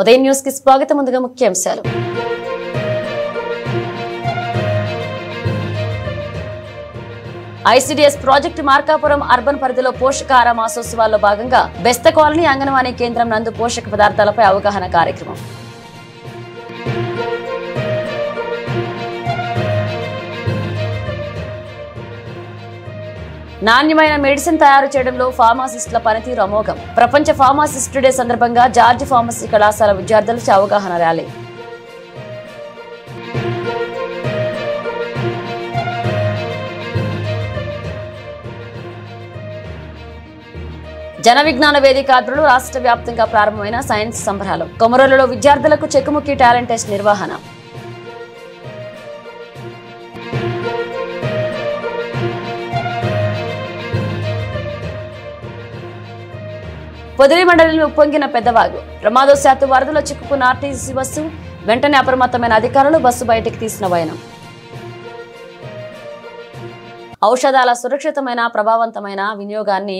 ఉదయం న్యూస్ కి స్వాగతం. ముందుగా ముఖ్యాంశాలు. ఐసిడిఎస్ ప్రాజెక్టు మార్కాపురం అర్బన్ పరిధిలో పోషకాహార మాసోత్సవాల్లో భాగంగా బెస్త కాలనీ అంగన్వాడీ కేంద్రం నందు పోషక పదార్థాలపై అవగాహన కార్యక్రమం. నాణ్యమైన మెడిసిన్ తయారు చేయడంలో ఫార్మాసిస్టుల పనితీరు అమోఘం. ప్రపంచ ఫార్మాసిస్ట్ డే సందర్భంగా జార్జి ఫార్మసీ కళాశాల విద్యార్థులచే అవగాహన ర్యాలీ. జన విజ్ఞాన వేదిక ఆధ్వర్యంలో రాష్ట్ర వ్యాప్తంగా ప్రారంభమైన సైన్స్ సంబరాలు. కొమరోలులో విద్యార్థులకు చెక్కుముక్కి టాలెంట్ టెస్ట్ నిర్వహణ. పొదిలి మండలంలో ఉప్పొంగిన పెద్దవాగు. ప్రమాదవశాత్తు వరదలో చిక్కుకున్న ఆర్టీసీ బస్సు. వెంటనే అప్రమత్తమైన అధికారులు బస్సు బయటికి తీసిన వైనం. ఔషధాల సురక్షితమైన ప్రభావవంతమైన వినియోగాన్ని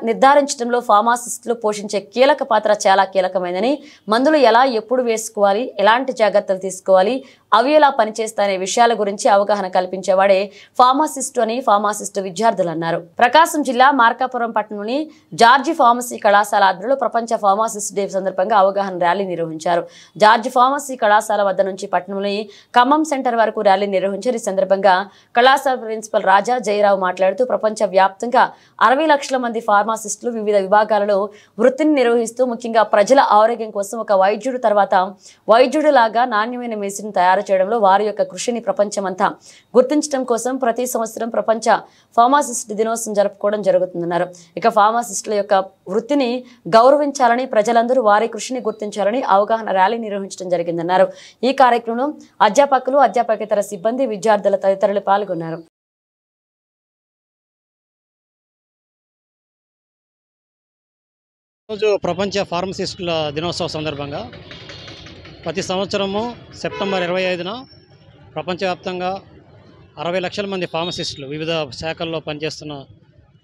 నిర్ధారించడంలో ఫార్మాసిస్టులు పోషించే కీలక పాత్ర చాలా కీలకమైనదని, మందులు ఎలా ఎప్పుడు వేసుకోవాలి, ఎలాంటి జాగ్రత్తలు తీసుకోవాలి, అవి ఎలా పనిచేస్తాయనే విషయాల గురించి అవగాహన కల్పించేవాడే ఫార్మాసిస్టు అని ఫార్మాసిస్టు విద్యార్థులు అన్నారు. ప్రకాశం జిల్లా మార్కాపురం పట్టణంలోని జార్జి ఫార్మసీ కళాశాల ఆధ్వర్యంలో ప్రపంచ ఫార్మాసిస్ట్ డే సందర్భంగా అవగాహన ర్యాలీ నిర్వహించారు. జార్జి ఫార్మసీ కళాశాల వద్ద నుంచి పట్టణంలోని ఖమ్మం సెంటర్ వరకు ర్యాలీ నిర్వహించారు. ఈ సందర్భంగా కళాశాల ప్రిన్సిపల్ రాజా జయరావు మాట్లాడుతూ ప్రపంచ వ్యాప్తంగా 60 లక్షల మంది ఫార్మాసిస్టులు వివిధ విభాగాలలో వృత్తిని నిర్వహిస్తూ ముఖ్యంగా ప్రజల ఆరోగ్యం కోసం ఒక వైద్యుడు తర్వాత వైద్యుడు లాగా నాణ్యమైన మెడిసిన్ తయారు చేయడంలో వారి యొక్క కృషిని ప్రపంచమంతా గుర్తించడం కోసం ప్రతి సంవత్సరం ప్రపంచ ఫార్మాసిస్ట్ దినోత్సవం జరుపుకోవడం జరుగుతుందన్నారు. ఇక ఫార్మాసిస్టుల యొక్క వృత్తిని గౌరవించాలని, ప్రజలందరూ వారి కృషిని గుర్తించాలని అవగాహన ర్యాలీ నిర్వహించడం జరిగిందన్నారు. ఈ కార్యక్రమంలో అధ్యాపకులు, అధ్యాపకేతర సిబ్బంది, విద్యార్థుల తదితరులు పాల్గొన్నారు. రోజు ప్రపంచ ఫార్మసిస్టుల దినోత్సవం సందర్భంగా ప్రతి సంవత్సరము సెప్టెంబర్ 25న ప్రపంచవ్యాప్తంగా 60 లక్షల మంది ఫార్మసిస్టులు వివిధ శాఖల్లో పనిచేస్తున్న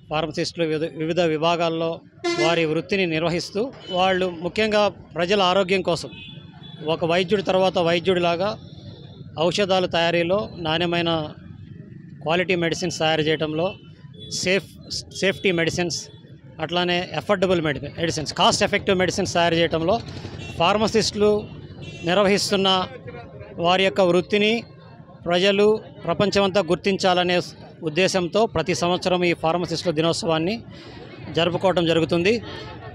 ఫార్మసిస్టులు వివిధ విభాగాల్లో వారి వృత్తిని నిర్వహిస్తూ వాళ్ళు ముఖ్యంగా ప్రజల ఆరోగ్యం కోసం ఒక వైద్యుడి తర్వాత వైద్యుడిలాగా ఔషధాల తయారీలో, నాణ్యమైన క్వాలిటీ మెడిసిన్స్ తయారు చేయడంలో, సేఫ్టీ మెడిసిన్స్, అట్లానే affordable medicines, cost effective medicines తయారు చేయడంలో ఫార్మసిస్టులు నిర్వహిస్తున్న వారి యొక్క వృత్తిని ప్రజలు ప్రపంచమంతా గుర్తించాలనే ఉద్దేశంతో ప్రతి సంవత్సరం ఈ ఫార్మసిస్టుల దినోత్సవాన్ని జరుపుకోవడం జరుగుతుంది.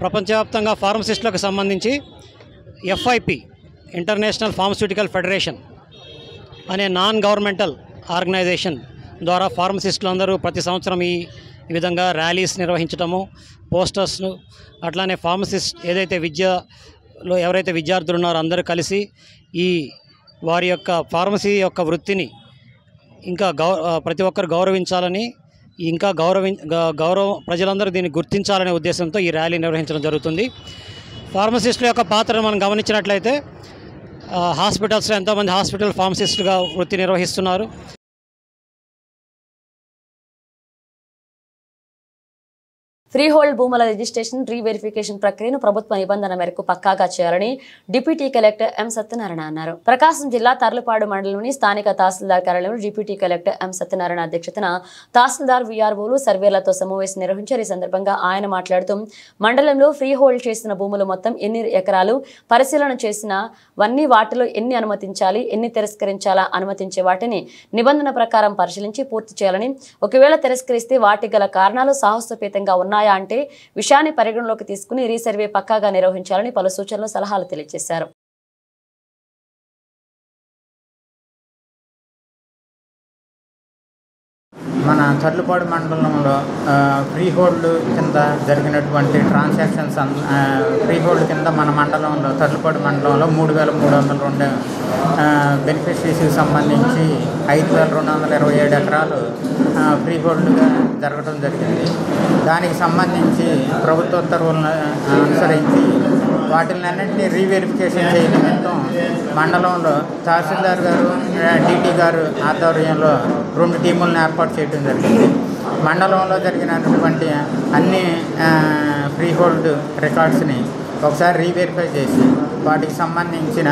ప్రపంచవ్యాప్తంగా ఫార్మసిస్టులకు సంబంధించి FIP ఇంటర్నేషనల్ ఫార్మస్యూటికల్ ఫెడరేషన్ అనే నాన్ గవర్నమెంటల్ ఆర్గనైజేషన్ ద్వారా ఫార్మసిస్టులు అందరూ ప్రతి సంవత్సరం ఈ విధంగా ర్యాలీస్ నిర్వహించడము, పోస్టర్స్ను, అట్లానే ఫార్మసిస్ట్ ఏదైతే విద్యలో ఎవరైతే విద్యార్థులు ఉన్నారో అందరూ కలిసి ఈ వారి యొక్క ఫార్మసీ యొక్క వృత్తిని ఇంకా ప్రతి ఒక్కరు గౌరవించాలని, ఇంకా గౌరవం ప్రజలందరూ దీన్ని గుర్తించాలనే ఉద్దేశంతో ఈ ర్యాలీ నిర్వహించడం జరుగుతుంది. ఫార్మసిస్టుల యొక్క పాత్రను మనం గమనించినట్లయితే హాస్పిటల్స్లో ఎంతోమంది హాస్పిటల్ ఫార్మసిస్టులుగా వృత్తి నిర్వహిస్తున్నారు. ఫ్రీ హోల్డ్ భూముల రిజిస్ట్రేషన్, రీవెరిఫికేషన్ ప్రక్రియను ప్రభుత్వ నిబంధన మేరకు పక్కాగా చేయాలని డిప్యూటీ కలెక్టర్ ఎం సత్యనారాయణ అన్నారు. ప్రకాశం జిల్లా తర్లుపాడు మండలంలోని స్థానిక తహసీల్దార్ కార్యాలయంలో డిప్యూటీ కలెక్టర్ ఎం సత్యనారాయణ అధ్యక్షతన తహసీల్దార్ VROలు సర్వేలతో సమావేశం నిర్వహించారు. ఈ సందర్భంగా ఆయన మాట్లాడుతూ మండలంలో ఫ్రీ హోల్డ్ చేసిన భూములు మొత్తం ఎన్ని ఎకరాలు, పరిశీలన చేసినవన్నీ వాటిలో ఎన్ని అనుమతించాలి, ఎన్ని తిరస్కరించాలా, అనుమతించే వాటిని నిబంధన ప్రకారం పరిశీలించి పూర్తి చేయాలని, ఒకవేళ తిరస్కరిస్తే వాటికి గల కారణాలు సాహసోపేతంగా ఉన్నాయి అంటే విషయాన్ని పరిగణలోకి తీసుకుని రీసర్వే పక్కాగా నిర్వహించాలని పలు సూచనలు, సలహాలు తెలియజేశారు. మన తర్లుపాడు మండలంలో ఫ్రీ హోల్డ్ కింద జరిగినటువంటి ట్రాన్సాక్షన్స్ ఫ్రీ హోల్డ్ కింద మన మండలంలో తర్లుపాడు మండలంలో 3,302 బెనిఫిషరీస్కి సంబంధించి 5,227 ఎకరాలు ఫ్రీ హోల్డ్గా జరగడం జరిగింది. దానికి సంబంధించి ప్రభుత్వ ఉత్తర్వులను అనుసరించి వాటిలన్నింటినీ రీవెరిఫికేషన్ చేయడం నిమిత్తం మండలంలో తహసీల్దార్ గారు, DT గారు ఆధ్వర్యంలో 2 టీములను ఏర్పాటు చేయడం జరిగింది. మండలంలో జరిగినటువంటి అన్ని ఫ్రీ హోల్డ్ రికార్డ్స్ని ఒకసారి రీవెరిఫై చేసి వాటికి సంబంధించిన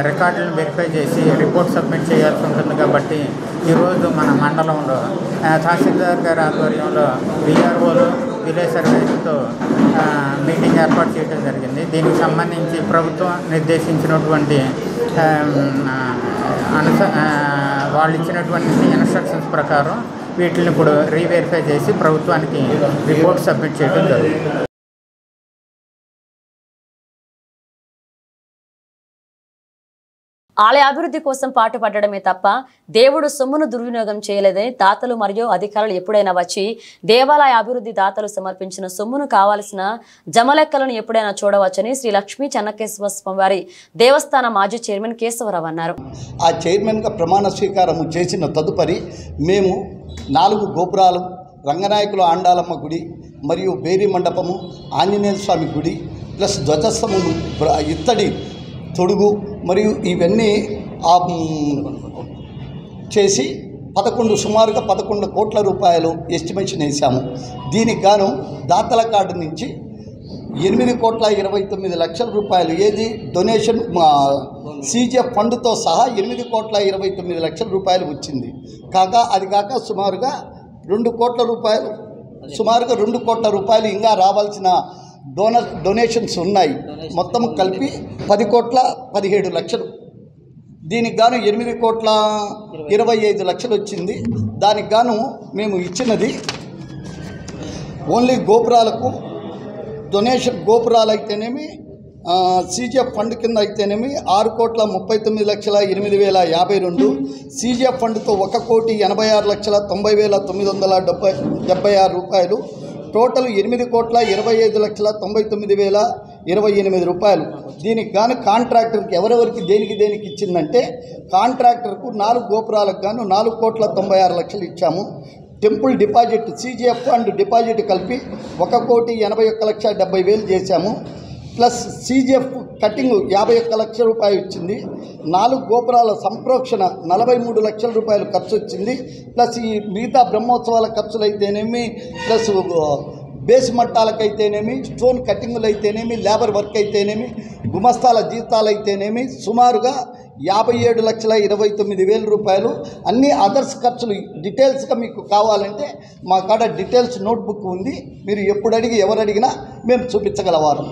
రికార్డులను వెరిఫై చేసి రిపోర్ట్ సబ్మిట్ చేయాల్సి ఉంటుంది. కాబట్టి ఈరోజు మన మండలంలో తహసీల్దార్ గారి ఆధ్వర్యంలో విఆర్ఓలు విలేజ్ సర్వేలతో మీటింగ్ ఏర్పాటు చేయడం జరిగింది. దీనికి సంబంధించి ప్రభుత్వం నిర్దేశించినటువంటి వాళ్ళు ఇచ్చినటువంటి ఇన్స్ట్రక్షన్స్ ప్రకారం వీటిని ఇప్పుడు రీవెరిఫై చేసి ప్రభుత్వానికి రిపోర్ట్ సబ్మిట్ చేయడం జరుగుతుంది. ఆలయ అభివృద్ధి కోసం పాటుపడడమే తప్ప దేవుడు సొమ్మును దుర్వినియోగం చేయలేదని దాతలు మరియు అధికారులు ఎప్పుడైనా వచ్చి దేవాలయ అభివృద్ధి దాతలు సమర్పించిన సొమ్మును కావాల్సిన జమలెక్కలను ఎప్పుడైనా చూడవచ్చని శ్రీ లక్ష్మీ చెన్నకేశవ స్వామివారి దేవస్థాన మాజీ చైర్మన్ కేశవరావు అన్నారు. ఆ చైర్మన్గా ప్రమాణ స్వీకారం చేసిన తదుపరి మేము 4 గోపురాలు, రంగనాయకుల ఆండాలమ్మ గుడి మరియు బేరీ మండపము, ఆంజనేయ స్వామి గుడి ప్లస్ ధ్వజస్తంభము, ఇత్తడి తొడుగు మరియు ఇవన్నీ చేసి సుమారుగా 11 కోట్ల రూపాయలు ఎస్టిమేషన్ వేసాము. దీనికి గాను దాతల కార్డు నుంచి 8,29,00,000 రూపాయలు ఏది డొనేషన్ సీజీఎఫ్ ఫండ్తో సహా 8,29,00,000 రూపాయలు వచ్చింది. అది కాక సుమారుగా 2 కోట్ల రూపాయలు ఇంకా రావాల్సిన డొనేషన్స్ ఉన్నాయి. మొత్తం కలిపి 10,17,00,000. దీనికి గాను 8,25,00,000 వచ్చింది. దానికి గాను మేము ఇచ్చినది ఓన్లీ గోపురాలకు డొనేషన్, గోపురాలు అయితేనేమి సీజీఎఫ్ ఫండ్ కింద అయితేనేమి 6,33,08,052, సీజీఎఫ్ ఫండ్తో 1,86,90,976 రూపాయలు, టోటల్ 8,25,99,028 రూపాయలు. దీనికి గాను కాంట్రాక్టర్కి ఎవరెవరికి దేనికి ఇచ్చిందంటే కాంట్రాక్టర్కు 4 గోపురాలకు గాను 4,96,00,000 ఇచ్చాము. Temple deposit CGF and deposit కలిపి 1,81,70,000 చేశాము. ప్లస్ సీజీఎఫ్ కటింగ్ 51,00,000 రూపాయలు వచ్చింది. 4 గోపురాల సంప్రోక్షణ 43 లక్షల రూపాయలు ఖర్చు వచ్చింది. ప్లస్ ఈ మిగతా బ్రహ్మోత్సవాల ఖర్చులు అయితేనేమి, ప్లస్ బేస్ మట్టాలకైతేనేమి, స్టోన్ కటింగులు అయితేనేమి, లేబర్ వర్క్ అయితేనేమి, గుమస్తాల జీతాలు అయితేనేమి సుమారుగా 57,29,000 రూపాయలు. అన్ని అదర్స్ ఖర్చులు డీటెయిల్స్గా మీకు కావాలంటే మా కాడ డీటెయిల్స్ నోట్బుక్ ఉంది. మీరు ఎప్పుడు అడిగి ఎవరు అడిగినా మేము చూపించగలవారు.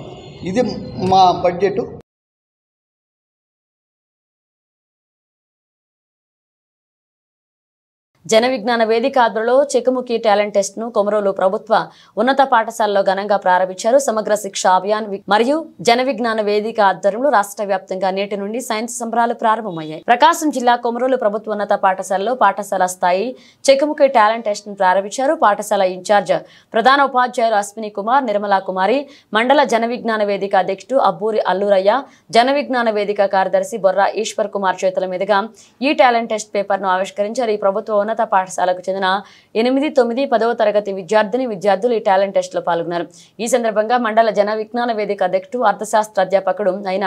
ఇది మా బడ్జెట్. జన విజ్ఞాన వేదిక ఆధ్వర్యంలో చెకుముకి టాలెంట్ టెస్ట్ ను కొమరోలు ప్రభుత్వ ఉన్నత పాఠశాలలో ఘనంగా ప్రారంభించారు. సమగ్ర శిక్ష అభియాన్ మరియు జన విజ్ఞాన వేదిక ఆధ్వర్యంలో రాష్ట్ర వ్యాప్తంగా నేటి నుండి సైన్స్ సంబరాలు ప్రారంభమయ్యాయి. ప్రకాశం జిల్లా కొమరోలు ప్రభుత్వ ఉన్నత పాఠశాలలో పాఠశాల స్థాయి చెకుముకి టాలెంట్ టెస్ట్ ను ప్రారంభించారు. పాఠశాల ఇన్ఛార్జ్ ప్రధాన ఉపాధ్యాయులు అశ్విని కుమార్, నిర్మలా కుమారి, మండల జన విజ్ఞాన వేదిక అధ్యక్షుడు అబ్బూరి అల్లూరయ్య, జన విజ్ఞాన వేదిక కార్యదర్శి బొర్రా ఈశ్వర్ కుమార్ చేతుల మీదుగా ఈ టాలెంట్ టెస్ట్ పేపర్ ను ఆవిష్కరించారు. ఈ ప్రభుత్వ ఉన్నత పాఠశాలకు చెందిన 8, 9, 10వ తరగతి విద్యార్థులు ఈ టాలెంట్ టెస్ట్ లో పాల్గొన్నారు. ఈ సందర్భంగా మండల జన విజ్ఞాన వేదిక అధ్యక్షుడు, అర్థశాస్త్ర అధ్యాపకుడు అయిన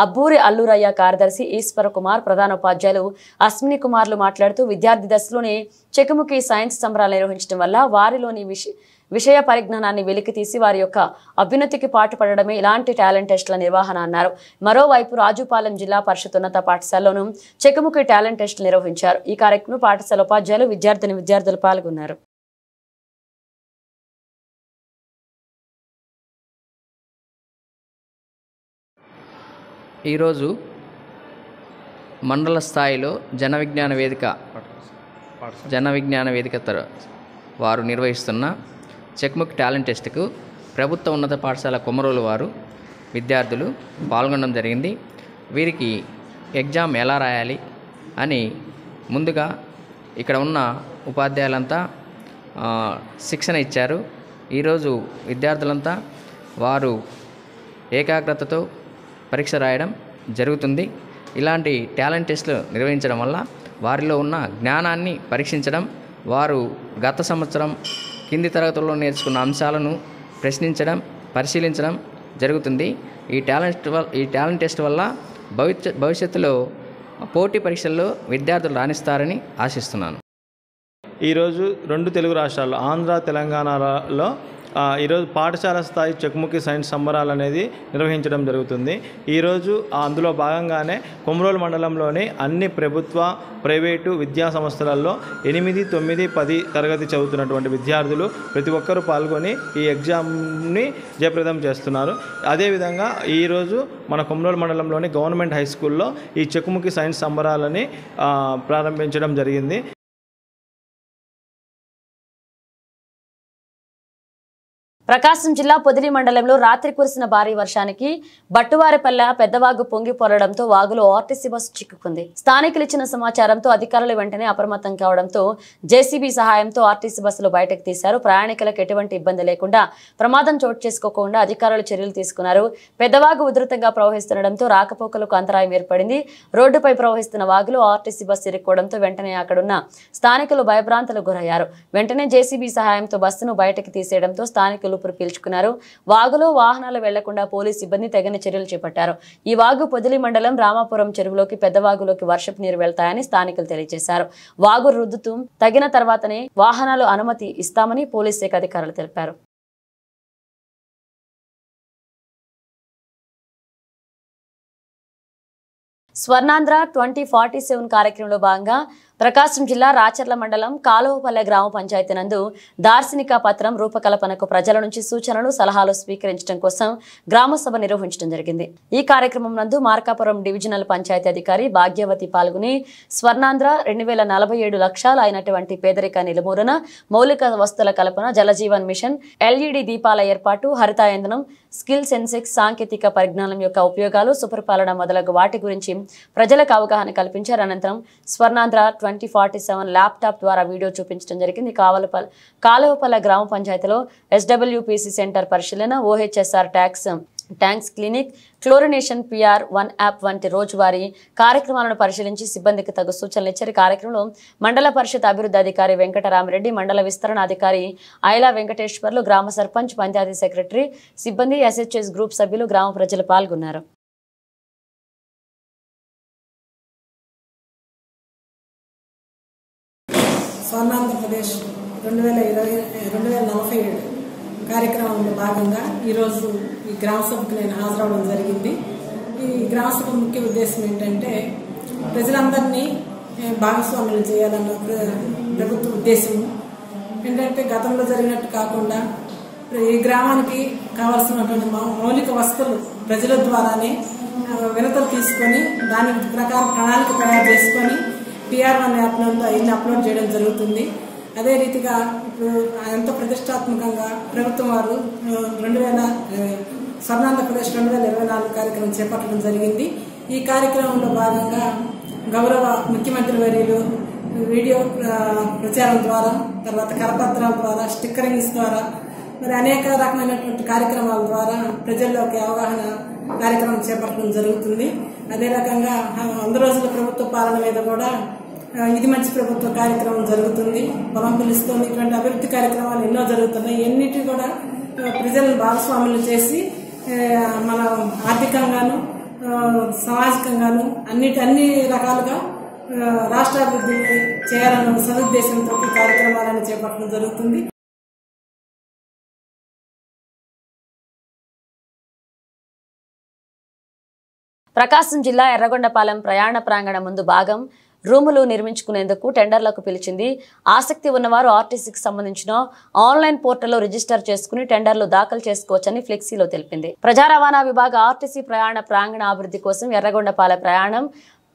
అబ్బూరి అల్లూరయ్య, కార్యదర్శి ఈశ్వర కుమార్, ప్రధాన ఉపాధ్యాయులు అశ్విని కుమార్లు మాట్లాడుతూ విద్యార్థి దశలోనే చెకుముకి సైన్స్ సంబరాలు నిర్వహించడం వల్ల వారిలోని విషయ పరిజ్ఞానాన్ని వెలికితీసి వారి యొక్క అభ్యున్నతికి పాటుపడడమే ఇలాంటి టాలెంట్ టెస్టుల నిర్వహణ అన్నారు. మరోవైపు రాజుపాలెం జిల్లా పరిషత్ ఉన్నత పాఠశాలలోనూ చెకుముకి టాలెంట్ టెస్టులు నిర్వహించారు. ఈ కార్యక్రమంలో పాఠశాల ఉపాధ్యాయులు, విద్యార్థులు పాల్గొన్నారు. ఈరోజు మండల స్థాయిలో జన విజ్ఞాన వేదిక వారు నిర్వహిస్తున్న చెక్ముక్ టాలెంట్ టెస్ట్కు ప్రభుత్వ ఉన్నత పాఠశాల కొమరోలు వారు విద్యార్థులు పాల్గొనడం జరిగింది. వీరికి ఎగ్జామ్ ఎలా రాయాలి అని ముందుగా ఇక్కడ ఉన్న ఉపాధ్యాయులంతా శిక్షణ ఇచ్చారు. ఈరోజు విద్యార్థులంతా వారు ఏకాగ్రతతో పరీక్ష రాయడం జరుగుతుంది. ఇలాంటి టాలెంట్ టెస్టులు నిర్వహించడం వల్ల వారిలో ఉన్న జ్ఞానాన్ని పరీక్షించడం, వారు గత సంవత్సరం కింది తరగతుల్లో నేర్చుకున్న అంశాలను ప్రశ్నించడం, పరిశీలించడం జరుగుతుంది. ఈ టాలెంట్ టెస్ట్ వల్ల భవిష్యత్తులో పోటీ పరీక్షల్లో విద్యార్థులు రాణిస్తారని ఆశిస్తున్నాను. ఈరోజు 2 తెలుగు రాష్ట్రాల్లో ఆంధ్ర, తెలంగాణలో ఈరోజు పాఠశాల స్థాయి చెక్ముఖి సైన్స్ సంబరాలు అనేది నిర్వహించడం జరుగుతుంది. ఈరోజు అందులో భాగంగానే కొమరోలు మండలంలోని అన్ని ప్రభుత్వ ప్రైవేటు విద్యా సంస్థలలో 8, 9, 10 తరగతి చదువుతున్నటువంటి విద్యార్థులు ప్రతి ఒక్కరూ పాల్గొని ఈ ఎగ్జామ్ని జయప్రదం చేస్తున్నారు. అదేవిధంగా ఈరోజు మన కొమరోలు మండలంలోని గవర్నమెంట్ హై స్కూల్లో ఈ చెక్ముఖి సైన్స్ సంబరాలని ప్రారంభించడం జరిగింది. ప్రకాశం జిల్లా పొదిలి మండలంలో రాత్రి కురిసిన భారీ వర్షానికి బట్టువారిపల్లె పెద్దవాగు పొంగి పొరడంతో వాగులో ఆర్టీసీ బస్సు చిక్కుకుంది. స్థానికులు ఇచ్చిన సమాచారంతో అధికారులు వెంటనే అప్రమత్తం కావడంతో జేసీబీ సహాయంతో ఆర్టీసీ బస్సులు బయటకు తీశారు. ప్రయాణికులకు ఎటువంటి ఇబ్బంది లేకుండా ప్రమాదం చోటు చేసుకోకుండా అధికారులు చర్యలు తీసుకున్నారు. పెద్దవాగు ఉధృతంగా ప్రవహిస్తుండటంతో రాకపోకలకు అంతరాయం ఏర్పడింది. రోడ్డుపై ప్రవహిస్తున్న వాగులో ఆర్టీసీ బస్సు ఇరుక్కోవడంతో వెంటనే అక్కడున్న స్థానికులు భయభ్రాంతులకు గురయ్యారు. వెంటనే జేసీబీ సహాయంతో బస్సును బయటకు తీసేయడంతో స్థానికులు పీల్చుకున్నారు. వాగులో వాహనాలు వెళ్లకుండా పోలీసు సిబ్బంది తగిన చర్యలు చేపట్టారు. ఈ వాగు పొదిలి మండలం రామాపురం చెరువులోకి పెద్దవాగులోకి వర్షపు నీరు వెళ్తాయని స్థానికులు తెలియజేశారు. వాగు రుద్దుతూ తగిన తర్వాతనే వాహనాలు అనుమతి ఇస్తామని పోలీసు శాఖ అధికారులు తెలిపారు. స్వర్ణాంధ్ర 2047 కార్యక్రమంలో భాగంగా ప్రకాశం జిల్లా రాచర్ల మండలం కాలువపల్లె గ్రామ పంచాయతీ నందు దార్శనిక పత్రం రూపకల్పనకు ప్రజల నుంచి సూచనలు సలహాలు స్వీకరించడం కోసం గ్రామ సభ నిర్వహించడం జరిగింది. ఈ కార్యక్రమం నందు మార్కాపురం డివిజనల్ పంచాయతీ అధికారి భాగ్యవతి పాల్గొని స్వర్ణాంధ్ర 2047 లక్ష్యాలు అయినటువంటి పేదరిక నిర్మూలన, మౌలిక వస్తువుల కల్పన, జలజీవన్ మిషన్, LED దీపాల ఏర్పాటు, హరితాయంత్రం, స్కిల్ సెన్సెక్స్, సాంకేతిక పరిజ్ఞానం యొక్క ఉపయోగాలు, సుపరిపాలన మొదలగు వాటి గురించి ప్రజలకు అవగాహన కల్పించారు. అనంతరం స్వర్ణాంధ్ర 2047 ల్యాప్టాప్ ద్వారా వీడియో చూపించడం జరిగింది. కాలువపల్లె గ్రామ పంచాయతీలో SWPC సెంటర్ పరిశీలన, OHSR tanks clinic, chlorination PR1 app వంటి రోజువారీ కార్యక్రమాలను పరిశీలించి సిబ్బందికి తగు సూచనలు ఇచ్చారు. కార్యక్రమంలో మండల పరిషత్ అభివృద్ధి అధికారి వెంకటరామరెడ్డి, మండల విస్తరణ అధికారి ఐలా వెంకటేశ్వర్లు, గ్రామ సర్పంచ్, పంచాయతీ సెక్రటరీ, సిబ్బంది, SHS గ్రూప్ సభ్యులు, గ్రామ ప్రజలు పాల్గొన్నారు. స్వర్ణాంధ్రప్రదేశ్ 2047 కార్యక్రమంలో భాగంగా ఈరోజు ఈ గ్రామ సభకు నేను హాజరవడం జరిగింది. ఈ గ్రామ సభ ముఖ్య ఉద్దేశం ఏంటంటే ప్రజలందరినీ భాగస్వామ్యం చేయాలన్న ప్రభుత్వ ఉద్దేశం. ఏంటంటే గతంలో జరిగినట్టు కాకుండా ఈ గ్రామానికి కావాల్సినటువంటి మౌలిక వస్తువులు ప్రజల ద్వారానే వినతులు తీసుకొని దాని ప్రకారం ప్రణాళిక తయారు చేసుకొని PR1 యాప్ నందు అవన్నీ అప్లోడ్ చేయడం జరుగుతుంది. అదే రీతిగా ఇప్పుడు ఎంతో ప్రతిష్టాత్మకంగా ప్రభుత్వం వారు స్వర్ణాంధ్రప్రదేశ్ 2024 కార్యక్రమం చేపట్టడం జరిగింది. ఈ కార్యక్రమంలో భాగంగా గౌరవ ముఖ్యమంత్రి వర్యులు వీడియో ప్రచారం ద్వారా, తర్వాత కరపత్రాల ద్వారా, స్టిక్కరింగ్స్ ద్వారా, మరి అనేక రకమైనటువంటి కార్యక్రమాల ద్వారా ప్రజల్లోకి అవగాహన కార్యక్రమం చేపట్టడం జరుగుతుంది. అదే రకంగా 100 రోజుల ప్రభుత్వ పాలన మీద కూడా ఇది మంచి ప్రభుత్వ కార్యక్రమం జరుగుతుంది. పొలం పిలుస్తుంది. ఇటువంటి అభివృద్ధి కార్యక్రమాలు ఎన్నో జరుగుతున్నాయి. ఎన్నిటి కూడా ప్రజలను భాగస్వాములు చేసి మన ఆర్థికంగాను సామాజికంగాను అన్ని రకాలుగా రాష్ట్రాభివృద్ధి చేయాలన్న సదుద్దేశంతో కార్యక్రమాలను చేపట్టడం జరుగుతుంది. ప్రకాశం జిల్లా ఎర్రగొండపాలెం ప్రయాణ ప్రాంగణం ముందు భాగం రూములు నిర్మించుకునేందుకు టెండర్లకు పిలిచింది. ఆసక్తి ఉన్నవారు ఆర్టీసీకి సంబంధించిన ఆన్లైన్ పోర్టల్లో రిజిస్టర్ చేసుకుని టెండర్లు దాఖలు చేసుకోవచ్చని ఫ్లెక్సీలో తెలిపింది. ప్రజా రవాణా విభాగ ఆర్టీసీ ప్రయాణ ప్రాంగణ అభివృద్ధి కోసం ఎర్రగొండపాలెం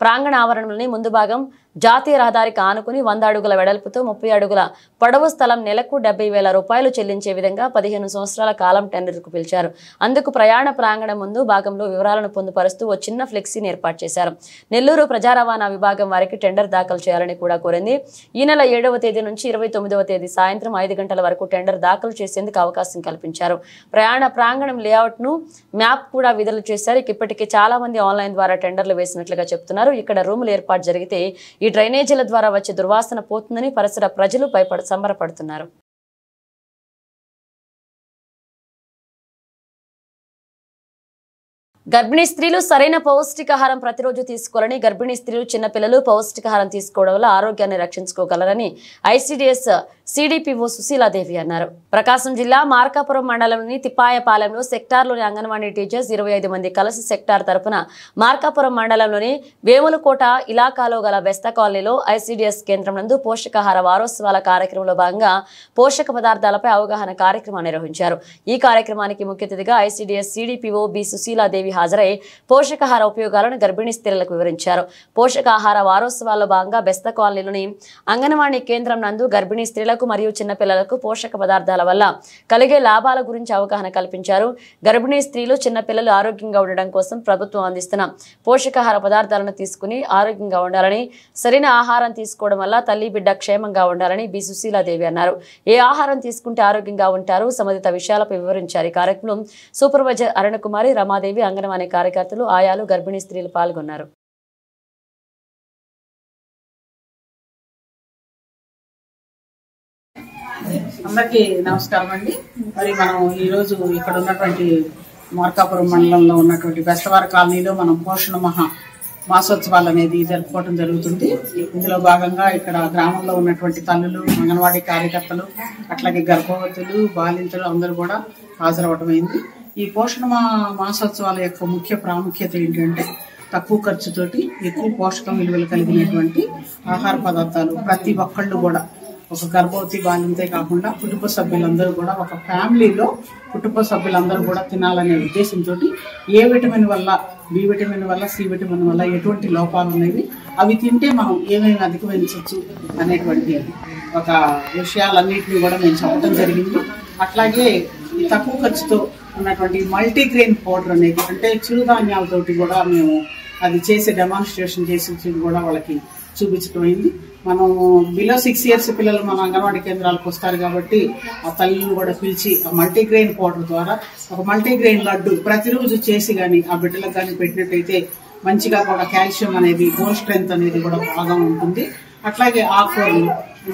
ప్రాంగణ ఆవరణలోని ముందు భాగం జాతీయ రహదారికి ఆనుకుని 100 అడుగుల వెడల్పుతో 30 అడుగుల పొడవు స్థలం నెలకు 70,000 రూపాయలు చెల్లించే విధంగా 15 సంవత్సరాల కాలం టెండర్కు పిలిచారు. అందుకు ప్రయాణ ప్రాంగణం ముందు భాగంలో వివరాలను పొందుపరుస్తూ ఓ చిన్న ఫ్లెక్సీని ఏర్పాటు చేశారు. నెల్లూరు ప్రజా రవాణా విభాగం వారికి టెండర్ దాఖలు చేయాలని కూడా కోరింది. ఈ నెల 7వ తేదీ నుంచి 29వ తేదీ సాయంత్రం 5 గంటల వరకు టెండర్ దాఖలు చేసేందుకు అవకాశం కల్పించారు. ప్రయాణ ప్రాంగణం లేఅవుట్ను మ్యాప్ కూడా విడుదల చేశారు. ఇప్పటికే చాలా మంది ఆన్లైన్ ద్వారా టెండర్లు వేసినట్లుగా చెప్తున్నారు. ఇక్కడ రూములు ఏర్పాటు జరిగితే ఈ డ్రైనేజీల ద్వారా వచ్చే దుర్వాసన పోతుందని పరిసర ప్రజలు సంబరపడుతున్నారు. గర్భిణీ స్త్రీలు సరైన పౌష్టికాహారం ప్రతిరోజు తీసుకోవాలని, గర్భిణీ స్త్రీలు చిన్నపిల్లలు పౌష్టికాహారం తీసుకోవడం వల్ల ఆరోగ్యాన్ని రక్షించుకోగలరని ICDS సిడిపిఓ సుశీలాదేవి అన్నారు. ప్రకాశం జిల్లా మార్కాపురం మండలంలోని తిప్పాయపాలెంలో సెక్టార్లోని అంగన్వాడీ టీచర్స్ 25 మంది కలిసి సెక్టార్ తరపున మార్కాపురం మండలంలోని వేములకోట ఇలాకాలో గల బెస్త కాలనీలో ఐసిడిఎస్ కేంద్రం నందు పోషకాహార వారోత్సవాల కార్యక్రమంలో భాగంగా పోషక పదార్థాలపై అవగాహన కార్యక్రమాన్ని నిర్వహించారు. ఈ కార్యక్రమానికి ముఖ్య అతిథిగా ఐసిడిఎస్ సిడిపిఓ బి సుశీలాదేవి హాజరై పోషకాహార ఉపయోగాలను గర్భిణీ స్త్రీలకు వివరించారు. పోషకాహార వారోత్సవాల్లో భాగంగా బెస్త కాలనీలోని అంగన్వాడీ కేంద్రం నందు గర్భిణీ స్త్రీలకు మరియు చిన్నపిల్లలకు పోషక పదార్థాల వల్ల కలిగే లాభాల గురించి అవగాహన కల్పించారు. గర్భిణీ స్త్రీలు చిన్నపిల్లలు ఆరోగ్యంగా ఉండడం కోసం ప్రభుత్వం అందిస్తున్న పోషకాహార పదార్థాలను తీసుకుని ఆరోగ్యంగా ఉండాలని, సరైన ఆహారం తీసుకోవడం వల్ల తల్లి బిడ్డ క్షేమంగా ఉండాలని బి సుశీలాదేవి అన్నారు. ఏ ఆహారం తీసుకుంటే ఆరోగ్యంగా ఉంటారు సంబంధిత విషయాలపై వివరించారు. ఈ కార్యక్రమం సూపర్వైజర్ అరుణకుమారి, రమాదేవి, అంగన్వాడీ కార్యకర్తలు, ఆయాలు, గర్భిణీ స్త్రీలు పాల్గొన్నారు. అందరికీ నమస్కారం అండి. మరి మనం ఈరోజు ఇక్కడ ఉన్నటువంటి మార్కాపురం మండలంలో ఉన్నటువంటి బెస్తవారి కాలనీలో మనం పోషణ మాసోత్సవాలు అనేది జరుపుకోవడం జరుగుతుంది. ఇందులో భాగంగా ఇక్కడ గ్రామంలో ఉన్నటువంటి తల్లులు, అంగన్వాడీ కార్యకర్తలు, అట్లాగే గర్భవతులు, బాలింతలు అందరూ కూడా హాజరవటమైంది. ఈ పోషణ మాసోత్సవాల యొక్క ముఖ్య ప్రాముఖ్యత ఏంటంటే తక్కువ ఖర్చుతోటి ఎక్కువ పోషక విలువలు కలిగినటువంటి ఆహార పదార్థాలు ప్రతి ఒక్కళ్ళు కూడా, ఒక గర్భవతి బాలింతే కాకుండా కుటుంబ సభ్యులందరూ కూడా, ఒక ఫ్యామిలీలో కుటుంబ సభ్యులందరూ కూడా తినాలనే ఉద్దేశంతో ఏ విటమిన్ వల్ల, బి విటమిన్ వల్ల, సి విటమిన్ వల్ల ఎటువంటి లోపాలు ఉన్నాయి, అవి తింటే మనం ఏమేమి అధిగమించవచ్చు అనేటువంటి ఒక విషయాలన్నింటినీ కూడా మేము చెప్పడం జరిగింది. అట్లాగే ఈ తక్కువ ఖర్చుతో ఉన్నటువంటి మల్టీగ్రెయిన్ పౌడర్ అనేది, అంటే చిరుధాన్యాలతోటి కూడా మేము అది చేసి డెమాన్స్ట్రేషన్ చేసి కూడా వాళ్ళకి చూపించడం అయింది. మనం బిలో 6 years పిల్లలు మన అంగన్వాడీ కేంద్రాలకు వస్తారు కాబట్టి ఆ తల్లిని కూడా పిలిచి ఆ మల్టీగ్రెయిన్ పౌడర్ ద్వారా ఒక మల్టీగ్రెయిన్ లడ్డు ప్రతిరోజు చేసి కానీ ఆ బిడ్డలకు కానీ పెట్టినట్టయితే మంచిగా కూడా కాల్షియం అనేది, బోన్ స్ట్రెంగ్త్ అనేది కూడా బాగా ఉంటుంది. అట్లాగే ఆకుకూరలు,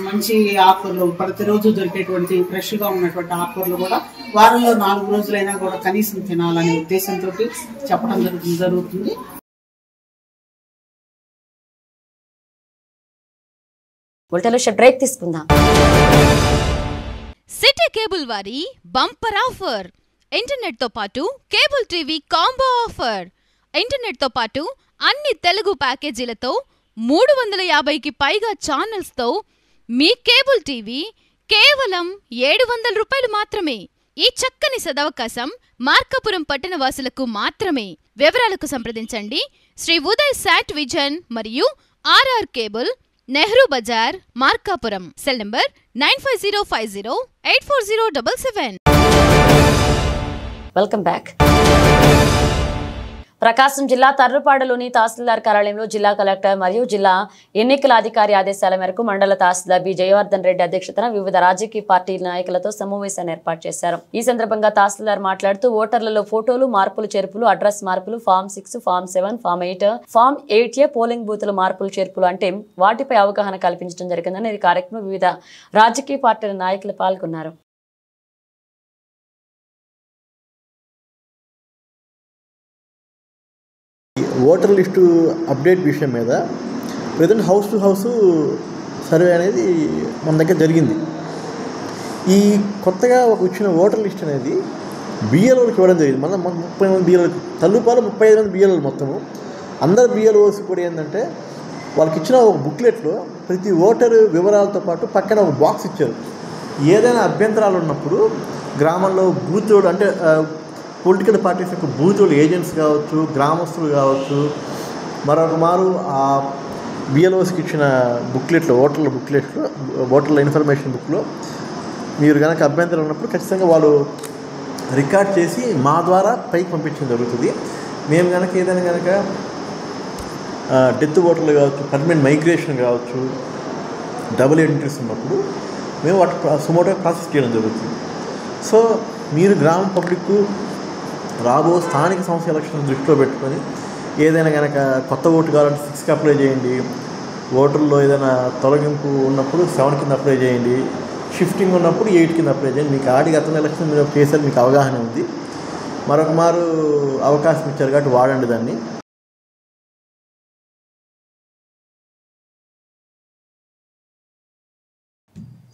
మంచి ఆకుకూరలు ప్రతిరోజు దొరికేటువంటి ఫ్రెష్ గా ఉన్నటువంటి ఆకుకూరలు కూడా వారంలో 4 రోజులైనా కూడా కనీసం తినాలనే ఉద్దేశంతో చెప్పడం జరుగుతుంది. బ్రేక్ తీసుకుందాం. సిటీ కేబుల్ వారి బంపర్ ఆఫర్, ఇంటర్నెట్ తో పాటు cable TV combo offer. Internet తో పాటు అన్ని తెలుగు ప్యాకేజీలతో 350కి పైగా ఛానల్స్ తో మీ కేబుల్ టీవీ కేవలం 700 రూపాయలు మాత్రమే. ఈ చక్కని సదవకాశం మార్కాపురం పట్టణ వాసులకు మాత్రమే. వివరాలకు సంప్రదించండి శ్రీ ఉదయ్ శాట్ విజన్ మరియు RR cable, Nehru Bazaar, Markapuram. Cell number 9505084077. Welcome back. Prakasam జిల్లా తర్రుపాడులోని తహసీల్దార్ కార్యాలయంలో జిల్లా కలెక్టర్ మరియు జిల్లా ఎన్నికల అధికారి ఆదేశాల మేరకు మండల తహసీల్దార్ బి జయవర్ధన్ రెడ్డి అధ్యక్షతన వివిధ రాజకీయ పార్టీల నాయకులతో సమావేశాన్ని ఏర్పాటు చేశారు. ఈ సందర్భంగా తహసీల్దార్ మాట్లాడుతూ ఓటర్లలో ఫోటోలు మార్పులు చేర్పులు, అడ్రస్ మార్పులు, form 6, form 7, form 8, form 8A polling బూతుల మార్పులు చేర్పులు అంటే వాటిపై అవగాహన కల్పించడం జరిగిందని ఈ కార్యక్రమం వివిధ రాజకీయ పార్టీల నాయకులు పాల్గొన్నారు. ఓటర్ లిస్టు అప్డేట్ విషయం మీద present house to house survey అనేది మన దగ్గర జరిగింది. ఈ కొత్తగా వచ్చిన ఓటర్ లిస్ట్ అనేది బిఎల్ఓకి ఇవ్వడం జరిగింది. మన 30 మంది బిఎల్ఓకి, తల్లుపాలు 35 మంది బిఎల్ఓలు మొత్తము. అందరు బిఎల్ఓస్ కూడా ఏంటంటే వాళ్ళకి ఇచ్చిన ఒక బుక్లెట్లో ప్రతి ఓటరు వివరాలతో పాటు పక్కన ఒక బాక్స్ ఇచ్చారు. ఏదైనా అభ్యంతరాలు ఉన్నప్పుడు గ్రామంలో బూత్ అంటే పొలిటికల్ పార్టీస్ యొక్క బూత్ ఏజెంట్స్ కావచ్చు, గ్రామస్తులు కావచ్చు, మరొక మారు ఆ బిఎల్ఓస్కి ఇచ్చిన బుక్లెట్లో, ఓటర్ల ఇన్ఫర్మేషన్ బుక్లో మీరు కనుక అభ్యంతరం ఉన్నప్పుడు ఖచ్చితంగా వాళ్ళు రికార్డ్ చేసి మా ద్వారా పైకి పంపించడం జరుగుతుంది. మేము కనుక ఏదైనా కనుక డెత్ ఓటర్లు కావచ్చు, పర్మనెంట్ మైగ్రేషన్ కావచ్చు, డబుల్ ఎంట్రీస్ ఉన్నప్పుడు మేము వాటి సుమోటో ప్రాసెస్ చేయడం జరుగుతుంది. సో మీరు గ్రామ పబ్లిక్ రాబో స్థానిక సంస్థ ఎలక్షన్ దృష్టిలో పెట్టుకొని ఏదైనా కనుక కొత్త ఓటు కావాలంటే 6కి అప్లై చేయండి, ఓటర్లో ఏదైనా తొలగింపు ఉన్నప్పుడు 7 కింద అప్లై చేయండి, షిఫ్టింగ్ ఉన్నప్పుడు 8 కింద అప్లై చేయండి. మీకు ఆడి గత ఎలక్షన్ మీరు చేశారు, మీకు అవగాహన ఉంది. మరొక మారు అవకాశం ఇచ్చారు కాబట్టి వాడండి దాన్ని.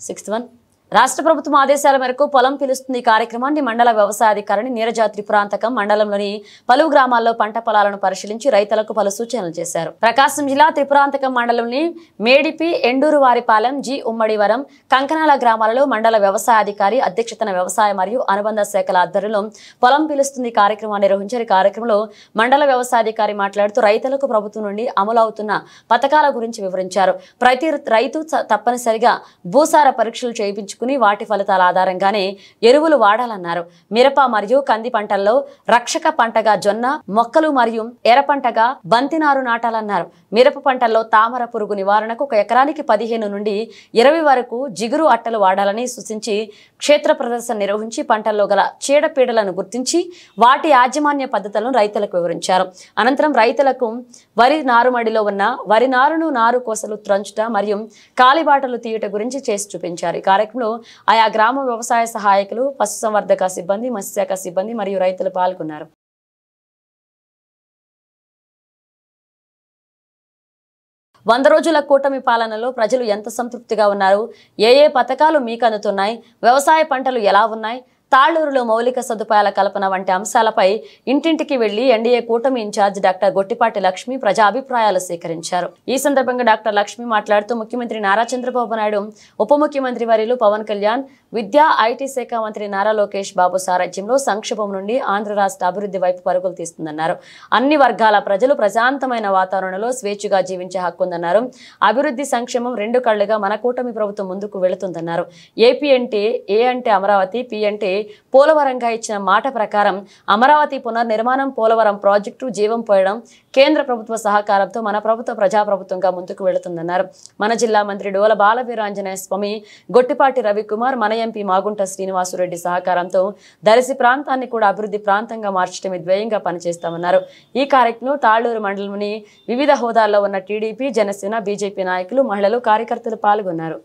61 రాష్ట్ర ప్రభుత్వం ఆదేశాల మేరకు పొలం పిలుస్తుంది కార్యక్రమాన్ని మండల వ్యవసాయాధికారిని నీరజ త్రిపురాంతకం మండలంలోని పలు గ్రామాల్లో పంట పొలాలను పరిశీలించి రైతులకు పలు సూచనలు చేశారు. ప్రకాశం జిల్లా త్రిపురాంతకం మండలంలోని మేడిపి, ఎండూరు వారిపాలెం, జి ఉమ్మడివరం, కంకనాల గ్రామాలలో మండల వ్యవసాయాధికారి అధ్యక్షతన వ్యవసాయ మరియు అనుబంధ శాఖల ఆధ్వర్యంలో పొలం పిలుస్తుంది కార్యక్రమాన్ని నిర్వహించారు. కార్యక్రమంలో మండల వ్యవసాయాధికారి మాట్లాడుతూ రైతులకు ప్రభుత్వం నుండి అమలు అవుతున్న పథకాల గురించి వివరించారు. ప్రతి రైతు తప్పనిసరిగా భూసార పరీక్షలు చేయించుకుని వాటి ఫలితాల ఆధారంగానే ఎరువులు వాడాలన్నారు. మిరప మరియు కంది పంటల్లో రక్షక పంటగా జొన్న మొక్కలు మరియు ఎర్ర పంటగా బంతినారు నాటాలన్నారు. మిరప పంటల్లో తామర పురుగు నివారణకు ఒక ఎకరానికి 15 నుండి 20 వరకు జిగురు అట్టలు వాడాలని సూచించి క్షేత్ర ప్రదర్శన నిర్వహించి పంటల్లో గల చీడపీడలను గుర్తించి వాటి యాజమాన్య పద్ధతులను రైతులకు వివరించారు. అనంతరం రైతులకు వరి నారుమడిలో ఉన్న వరి నారును నారు కోసలు త్రంచుట మరియు కాలిబాటలు తీయట గురించి చేసి చూపించారు. ఈ కార్యక్రమంలో ఆయా గ్రామ వ్యవసాయ సహాయకులు, పశుసంవర్ధక సిబ్బంది, మత్స్యశాఖ సిబ్బంది మరియు రైతులు పాల్గొన్నారు. వంద రోజుల కూటమి పాలనలో ప్రజలు ఎంత సంతృప్తిగా ఉన్నారు, ఏ పథకాలు మీకు అందుతున్నాయి, వ్యవసాయ పంటలు ఎలా ఉన్నాయి, తాళ్లూరులో మౌలిక సదుపాయాల కల్పన వంటి అంశాలపై ఇంటింటికి వెళ్లి ఎన్డీఏ కూటమి ఇన్ఛార్జ్ డాక్టర్ గొట్టిపాటి లక్ష్మి ప్రజా అభిప్రాయాలు సేకరించారు. ఈ సందర్భంగా డాక్టర్ లక్ష్మి మాట్లాడుతూ ముఖ్యమంత్రి నారా చంద్రబాబు నాయుడు, ఉప ముఖ్యమంత్రి వర్యులు పవన్ కళ్యాణ్, విద్యా ఐటీ శాఖ మంత్రి నారా లోకేష్ బాబు సారథ్యంలో సంక్షోభం నుండి ఆంధ్ర రాష్ట్ర అభివృద్ధి వైపు పరుగులు తీస్తుందన్నారు. అన్ని వర్గాల ప్రజలు ప్రశాంతమైన వాతావరణంలో స్వేచ్ఛగా జీవించే హక్కు ఉందన్నారు. అభివృద్ధి సంక్షేమం రెండు కళ్లుగా మన కూటమి ప్రభుత్వం ముందుకు వెళుతుందన్నారు. ఏపీ అంటే ఏ అంటే అమరావతి, పి అంటే పోలవరంగా ఇచ్చిన మాట ప్రకారం అమరావతి పునర్నిర్మాణం, పోలవరం ప్రాజెక్టు జీవం పోయడం కేంద్ర ప్రభుత్వ సహకారంతో మన ప్రభుత్వ ప్రజాప్రభుత్వంగా ముందుకు వెళుతుందన్నారు. మన జిల్లా మంత్రి డోల బాలవీరాంజనేయ స్వామి, గొట్టిపాటి రవికుమార్, మన ఎంపీ మాగుంట శ్రీనివాసురెడ్డి సహకారంతో దర్శి ప్రాంతాన్ని కూడా అభివృద్ధి ప్రాంతంగా మార్చడమే ధ్యేయంగా పనిచేస్తామన్నారు. ఈ కార్యక్రమంలో తాళ్లూరు మండలంలోని వివిధ హోదాల్లో ఉన్న టీడీపీ, జనసేన, బీజేపీ నాయకులు, మహిళలు, కార్యకర్తలు పాల్గొన్నారు.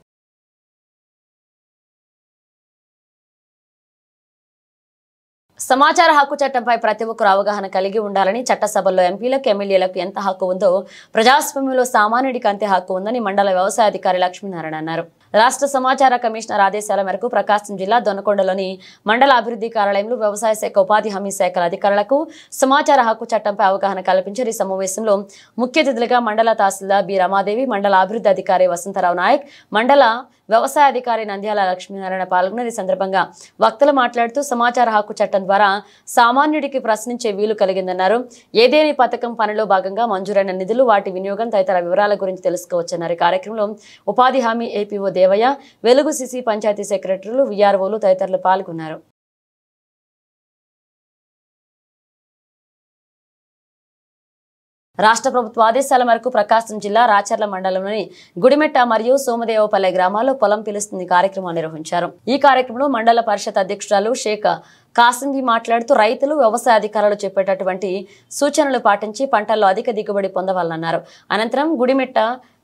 సమాచార హక్కు చట్టంపై ప్రతి ఒక్కరు అవగాహన కలిగి ఉండాలని, చట్టసభల్లో ఎంపీలకు, ఎమ్మెల్యేలకు ఎంత హక్కు ఉందో ప్రజాస్వామ్యంలో సామాన్యుడికి అంతే హక్కు ఉందని మండల వ్యవసాయ అధికారి లక్ష్మీనారాయణ అన్నారు. రాష్ట్ర సమాచార కమిషనర్ ఆదేశాల మేరకు ప్రకాశం జిల్లా దొనకొండలోని మండల అభివృద్ధి కార్యాలయంలో వ్యవసాయ శాఖ, ఉపాధి హామీ శాఖల అధికారులకు సమాచార హక్కు చట్టంపై అవగాహన కల్పించారు. ఈ సమావేశంలో ముఖ్య అతిథులుగా మండల తహసీల్దార్ బి రమాదేవి, మండల అభివృద్ధి అధికారి వసంతరావు నాయక్, మండల వ్యవసాయ అధికారి నంద్యాల లక్ష్మీనారాయణ పాల్గొన్నారు. ఈ సందర్భంగా వక్తలు మాట్లాడుతూ సమాచార హక్కు చట్టం ద్వారా సామాన్యుడికి ప్రశ్నించే వీలు కలిగిందన్నారు. ఏదేని పథకం పనిలో భాగంగా మంజూరైన నిధులు, వాటి వినియోగం తదితర వివరాల గురించి తెలుసుకోవచ్చన్నారు. ఈ కార్యక్రమంలో ఉపాధి హామీ ఏపీఓ దేవయ్య, వెలుగు సిసి పంచాయతీ సెక్రటరీలు, విఆర్ఓలు తదితరులు పాల్గొన్నారు. రాష్ట్ర ప్రభుత్వ ఆదేశాల మేరకు ప్రకాశం జిల్లా రాచర్ల మండలంలోని గుడిమెట్ట మరియు సోమదేవపల్లె గ్రామాల్లో పొలం పిలుస్తుంది కార్యక్రమాన్ని నిర్వహించారు. ఈ కార్యక్రమంలో మండల పరిషత్ అధ్యక్షురాలు షేక్ కాసింగి మాట్లాడుతూ రైతులు, వ్యవసాయ అధికారులు చెప్పేటటువంటి సూచనలు పాటించి పంటల్లో అధిక దిగుబడి పొందవాలన్నారు. అనంతరం గుడిమెట్ట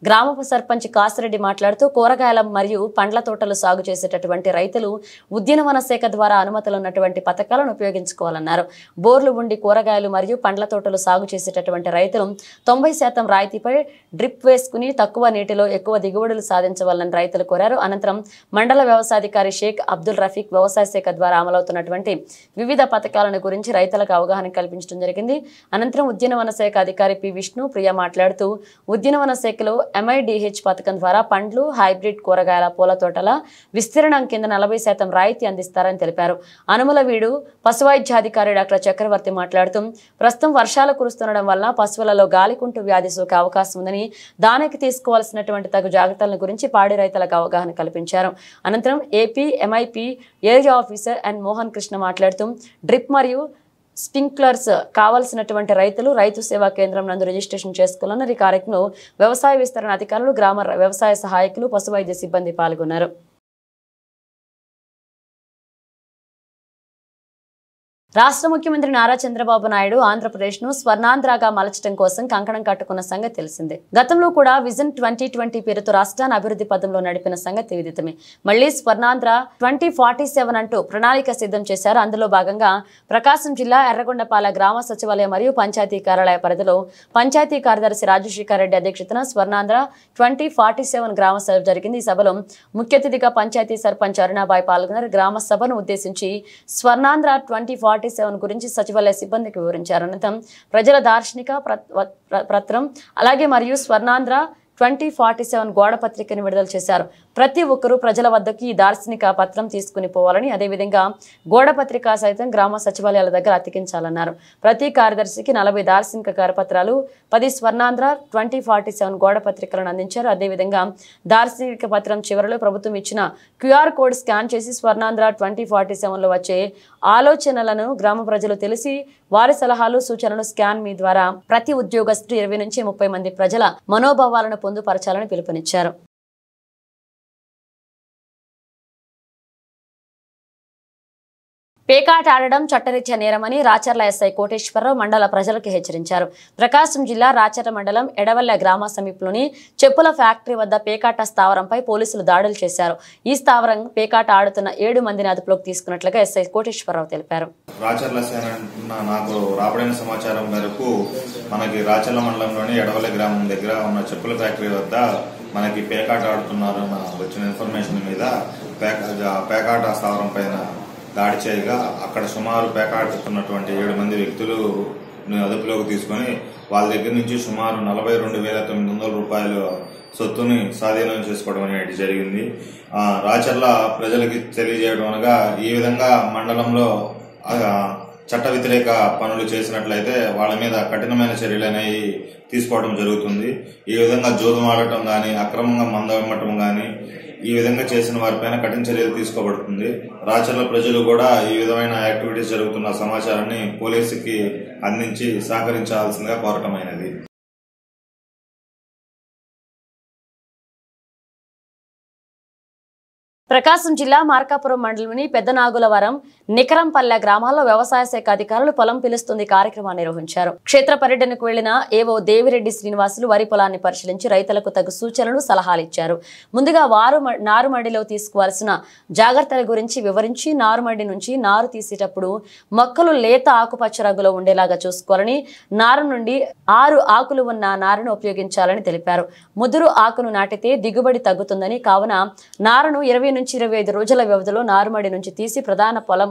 గ్రామ సర్పంచ్ కాసిరెడ్డి మాట్లాడుతూ కూరగాయల మరియు పండ్ల తోటలు సాగు చేసేటటువంటి రైతులు ఉద్యానవన శాఖ ద్వారా అనుమతులు ఉన్నటువంటి పథకాలను ఉపయోగించుకోవాలన్నారు. బోర్లు ఉండి కూరగాయలు మరియు పండ్ల తోటలు సాగు చేసేటటువంటి రైతులు 90% రాయితీపై డ్రిప్ వేసుకుని తక్కువ నీటిలో ఎక్కువ దిగుబడులు సాధించవాలని రైతులు కోరారు. అనంతరం మండల వ్యవసాయాధికారి షేక్ అబ్దుల్ రఫీక్ వ్యవసాయ శాఖ ద్వారా అమలవుతున్నటువంటి వివిధ పథకాలను గురించి రైతులకు అవగాహన కల్పించడం జరిగింది. అనంతరం ఉద్యానవన శాఖ అధికారి పి విష్ణు ప్రియ మాట్లాడుతూ ఉద్యానవన శాఖలో MIDH పథకం ద్వారా పండ్లు, హైబ్రిడ్ కూరగాయల పూల తోటల విస్తీర్ణం కింద 40% రాయితీ అందిస్తారని తెలిపారు. అనుములవీడు పశువైద్యాధికారి డాక్టర్ చక్రవర్తి మాట్లాడుతూ ప్రస్తుతం వర్షాలు కురుస్తుండడం వల్ల పశువులలో గాలికుంటు వ్యాధి సోకే అవకాశం ఉందని, దానికి తీసుకోవాల్సినటువంటి తగు జాగ్రత్తల గురించి పాడి రైతులకు అవగాహన కల్పించారు. అనంతరం AP MIP area officer N Mohan Krishna మాట్లాడుతూ డ్రిప్ మరియు స్ప్రింక్లర్స్ కావాల్సినటువంటి రైతులు రైతు సేవా కేంద్రం నందు రిజిస్ట్రేషన్ చేసుకోవాలన్నారు. ఈ కార్యక్రమంలో వ్యవసాయ విస్తరణ అధికారులు, గ్రామ వ్యవసాయ సహాయకులు, పశువైద్య సిబ్బంది పాల్గొన్నారు. రాష్ట్ర ముఖ్యమంత్రి నారా చంద్రబాబు నాయుడు ఆంధ్రప్రదేశ్ను స్వర్ణాంధ్రగా మలచడం కోసం కంకణం కట్టుకున్న సంగతి తెలిసిందే. గతంలో కూడా విజన్ 2020 పేరుతో రాష్ట్రాన్ని అభివృద్ధి పథంలో నడిపిన సంగతి విదితమే. మళ్లీ స్వర్ణాంధ్ర 2047 అంటూ ప్రణాళిక సిద్ధం చేశారు. అందులో భాగంగా ప్రకాశం జిల్లా ఎర్రగొండపాల గ్రామ సచివాలయం మరియు పంచాయతీ కార్యాలయ పరిధిలో పంచాయతీ కార్యదర్శి రాజశేఖర్ రెడ్డి అధ్యక్షతన స్వర్ణాంధ్ర 2047 గ్రామ సభ జరిగింది. ఈ సభలో ముఖ్య అతిథిగా పంచాయతీ సర్పంచ్ అరుణాబాయి పాల్గొన్నారు. గ్రామ సభను ఉద్దేశించి స్వర్ణాంధ్ర 2047 గురించి సచివాలయ సిబ్బందికి వివరించారు. అనంతరం ప్రజల దార్శనిక పత్రం అలాగే మరియు స్వర్ణాంధ్ర 2047 గోడ పత్రికను విడుదల చేశారు. ప్రతి ఒక్కరూ ప్రజల వద్దకు ఈ దార్శనిక పత్రం తీసుకుని పోవాలని, అదేవిధంగా గోడ పత్రిక సైతం గ్రామ సచివాలయాల దగ్గర అతికించాలన్నారు. ప్రతి కార్యదర్శికి 40 దార్శనిక కరపత్రాలు, 10 స్వర్ణాంధ్ర 2047 గోడ పత్రికలను అందించారు. అదేవిధంగా దార్శనిక పత్రం చివరిలో ప్రభుత్వం ఇచ్చిన QR కోడ్ స్కాన్ చేసి స్వర్ణాంధ్ర 2047లో వచ్చే ఆలోచనలను గ్రామ ప్రజలు తెలిసి వారి సలహాలు సూచనలు స్కాన్ మీ ద్వారా ప్రతి ఉద్యోగస్తుడు 20 నుంచి 30 మంది ప్రజల మనోభావాలను పొందుపరచాలని పిలుపునిచ్చారు. పేకాట ఆడడం చట్టరీత్యా నేరమని రాచర్ల ఎస్ఐ కోటేశ్వరరావు మండల ప్రజలకు హెచ్చరించారు. ప్రకాశం జిల్లా రాచర్ల మండలం ఎడవల్ల గ్రామ సమీపంలోని చెప్పుల ఫ్యాక్టరీ వద్ద పేకాట స్థావరంపై పోలీసులు దాడులు చేశారు. ఈ స్థావరం పేకాట ఆడుతున్న 7 మందిని అదుపులోకి తీసుకున్నట్లుగా ఎస్ఐ కోటేశ్వరరావు తెలిపారు. రాచర్ల నాకు రాబడిన సమాచారం మేరకు మనకి రాచర్ల మండలంలోని ఎడవల్ల గ్రామం దగ్గర ఉన్న చెప్పుల ఫ్యాక్టరీ వద్ద మనకి పేకాట ఆడుతున్నారు వచ్చిన ఇన్ఫర్మేషన్ మీద పేకాట స్థావరం పైన దాడి చేయగా అక్కడ సుమారు పేకాడుతున్నటువంటి 7 మంది వ్యక్తులు అదుపులోకి తీసుకుని వాళ్ళ దగ్గర నుంచి సుమారు 42,900 రూపాయలు సొత్తుని స్వాధీనం చేసుకోవడం అనేది జరిగింది. రాచర్ల ప్రజలకి తెలియజేయడం అనగా ఈ విధంగా మండలంలో చట్ట వ్యతిరేక పనులు చేసినట్లయితే వాళ్ళ మీద కఠినమైన చర్యలు అనేవి తీసుకోవడం జరుగుతుంది. ఈ విధంగా జూదం ఆడటం కానీ, అక్రమంగా మందు అమ్మటం కానీ ఈ విధంగా చేసిన వారిపైన కఠిన చర్యలు తీసుకోబడుతుంది. రాచర్ల ప్రజలు కూడా ఈ విధమైన యాక్టివిటీస్ జరుగుతున్న సమాచారాన్ని పోలీసుకి అందించి సహకరించాల్సిందిగా కోరటమైనది. ప్రకాశం జిల్లా మార్కాపురం మండలంలోని పెద్దనాగులవరం, నికరంపల్లె గ్రామాల్లో వ్యవసాయ శాఖ అధికారులు పొలం పిలుస్తుంది కార్యక్రమాన్ని నిర్వహించారు. క్షేత్ర పర్యటనకు వెళ్లిన ఏవో దేవిరెడ్డి శ్రీనివాసులు వరి పొలాన్ని పరిశీలించి రైతులకు తగు సూచనలు, సలహాలు ఇచ్చారు. ముందుగా వారు నారుమడిలో తీసుకోవాల్సిన జాగ్రత్తల గురించి వివరించి నారుమడి నుంచి నారు తీసేటప్పుడు మొక్కలు లేత ఆకుపచ్చ రంగులో ఉండేలాగా చూసుకోవాలని, నారు నుండి 6 ఆకులు ఉన్న నారును ఉపయోగించాలని తెలిపారు. ముదురు ఆకును నాటితే దిగుబడి తగ్గుతుందని, కావున నారును 20 నుంచి 25 రోజుల వ్యవధిలో నారుమడి నుంచి తీసి ప్రధాన పొలం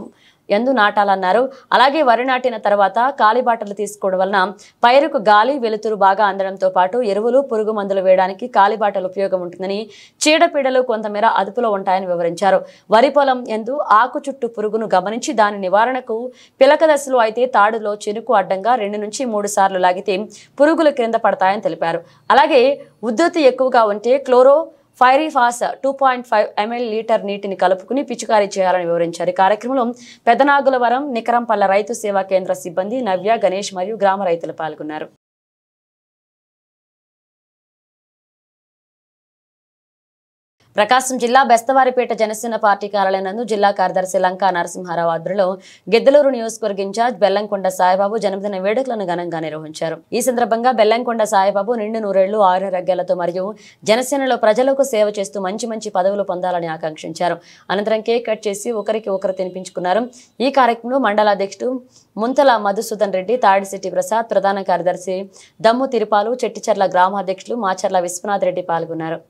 ఎందు నాటాలన్నారు. అలాగే వరి నాటిన తర్వాత కాలిబాటలు తీసుకోవడం వలన పైరుకు గాలి, వెలుతురు బాగా అందడంతో పాటు ఎరువులు, పురుగు మందులు వేయడానికి కాలిబాటలు ఉపయోగం ఉంటుందని, చీడపీడలు కొంతమేర అదుపులో ఉంటాయని వివరించారు. వరి పొలం ఎందు ఆకు చుట్టూ పురుగును గమనించి దాని నివారణకు పిలక దశలో అయితే తాడులో చెనుకు అడ్డంగా 2 నుంచి 3 సార్లు లాగితే పురుగులు క్రింద పడతాయని తెలిపారు. అలాగే ఉధృతి ఎక్కువగా ఉంటే క్లోరో ఫైరిఫాస్ 2.5 ml లీటర్ నీటిని కలుపుకుని పిచికారీ చేయాలని వివరించారు. ఈ కార్యక్రమంలో పెదనాగులవరం, నికరంపల్ల రైతు సేవా కేంద్ర సిబ్బంది నవ్య, గణేష్ మరియు గ్రామ రైతులు పాల్గొన్నారు. ప్రకాశం జిల్లా బెస్తవారిపేట జనసేన పార్టీ కార్యాలయం నందు జిల్లా కార్యదర్శి లంకా నరసింహారావు ఆధ్వర్యంలో గిద్దలూరు నియోజకవర్గ ఇన్ఛార్జ్ బెల్లంకొండ సాయిబాబు జన్మదిన వేడుకలను ఘనంగా నిర్వహించారు. ఈ సందర్భంగా బెల్లంకొండ సాయిబాబు నిండు 100 ఏళ్లు ఆరోగ్యాలతో మరియు జనసేనలో ప్రజలకు సేవ చేస్తూ మంచి పదవులు పొందాలని ఆకాంక్షించారు. అనంతరం కేక్ కట్ చేసి ఒకరికి ఒకరు తినిపించుకున్నారు. ఈ కార్యక్రమంలో మండల అధ్యక్షుడు ముంతల మధుసూదన్ రెడ్డి, తాడిశెట్టి ప్రసాద్, ప్రధాన కార్యదర్శి దమ్ము తిరుపాలు, చెట్టిచర్ల గ్రామాధ్యక్షులు మాచర్ల విశ్వనాథ్ రెడ్డి పాల్గొన్నారు.